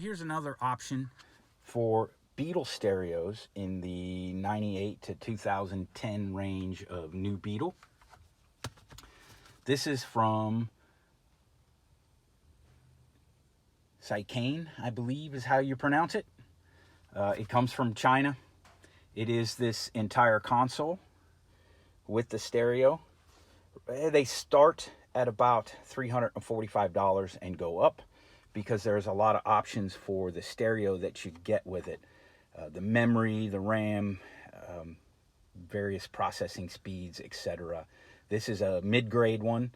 here's another option for Beetle stereos in the 98 to 2010 range of new Beetle. This is from Seicane, I believe is how you pronounce it. It comes from China. It is this entire console with the stereo. They start at about $345 and go up, because there's a lot of options for the stereo that you get with it. The memory, the RAM, various processing speeds, etc. This is a mid-grade one,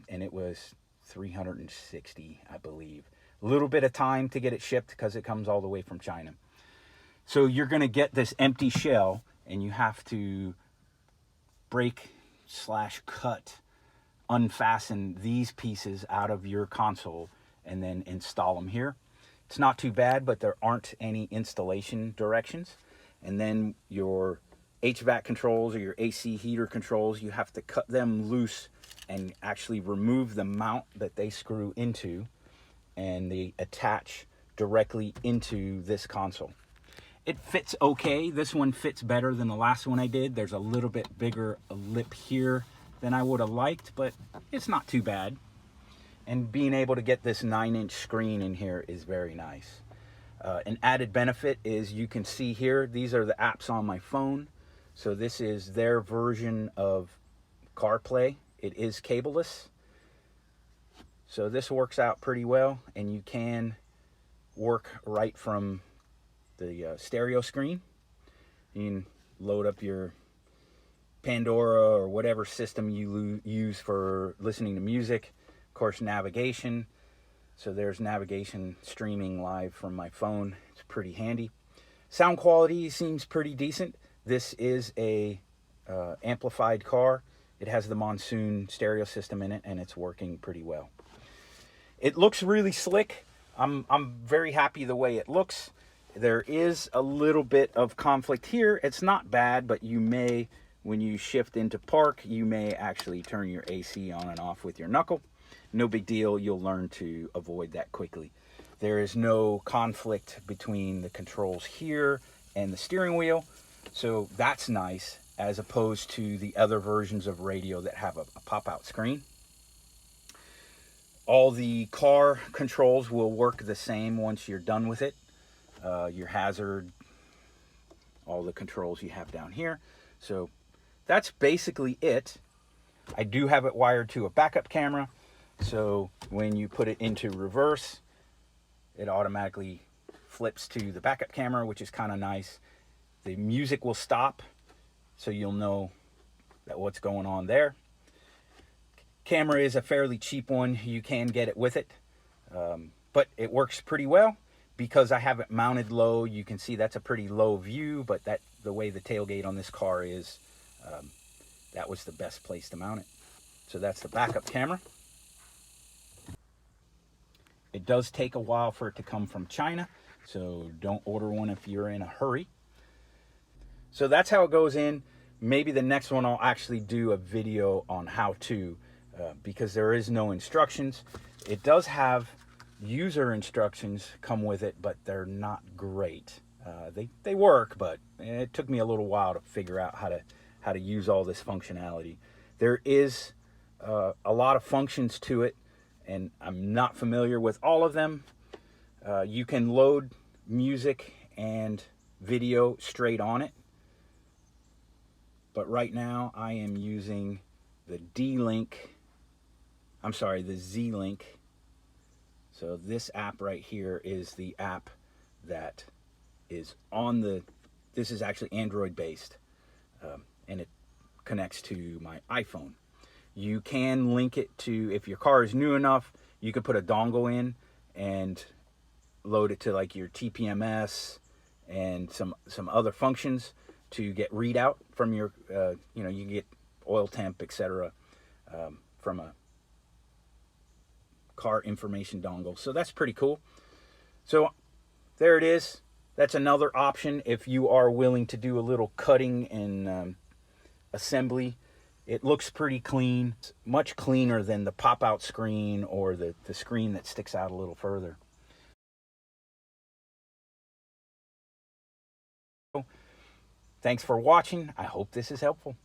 and it was $360, I believe. A little bit of time to get it shipped because it comes all the way from China. So you're going to get this empty shell, and you have to break/cut, unfasten these pieces out of your console and then install them here. It's not too bad, but there aren't any installation directions. And then your HVAC controls or your AC heater controls, you have to cut them loose and actually remove the mount that they screw into, and they attach directly into this console. It fits okay. This one fits better than the last one I did. There's a little bit bigger lip here than I would have liked, but it's not too bad. And being able to get this 9-inch screen in here is very nice. An added benefit is you can see here, these are the apps on my phone. So this is their version of CarPlay. It is cableless. So this works out pretty well, and you can work right from the stereo screen. You can load up your Pandora or whatever system you use for listening to music. Of course, navigation. So there's navigation streaming live from my phone. It's pretty handy. Sound quality seems pretty decent. This is a amplified car. It has the Monsoon stereo system in it, and it's working pretty well. It looks really slick. I'm very happy the way it looks. There is a little bit of conflict here. It's not bad, but you may, when you shift into park, you may actually turn your AC on and off with your knuckle. No big deal. You'll learn to avoid that quickly. There is no conflict between the controls here and the steering wheel, so that's nice, as opposed to the other versions of radio that have a pop-out screen. All the car controls will work the same once you're done with it. Your hazard, all the controls you have down here. So that's basically it. I do have it wired to a backup camera, so when you put it into reverse, it automatically flips to the backup camera, which is kind of nice. The music will stop, so you'll know that what's going on there. Camera is a fairly cheap one. You can get it with it, but it works pretty well. Because I have it mounted low, you can see that's a pretty low view, but the way the tailgate on this car is, that was the best place to mount it. So that's the backup camera. It does take a while for it to come from China, so don't order one if you're in a hurry. So that's how it goes in. Maybe the next one I'll actually do a video on how to, because there is no instructions. It does have user instructions come with it, but they're not great. They work, but it took me a little while to figure out how to use all this functionality. There is a lot of functions to it, and I'm not familiar with all of them. You can load music and video straight on it, but right now I am using the Z-Link. So this app right here is the app that is on this is actually Android based, and it connects to my iPhone. You can link it to, if your car is new enough, you could put a dongle in and load it to like your TPMS and some other functions to get readout from your, you can get oil temp, etc. From a car information dongle. So that's pretty cool. So there it is. That's another option if you are willing to do a little cutting and assembly. It looks pretty clean. It's much cleaner than the pop-out screen or the screen that sticks out a little further. Thanks for watching. I hope this is helpful.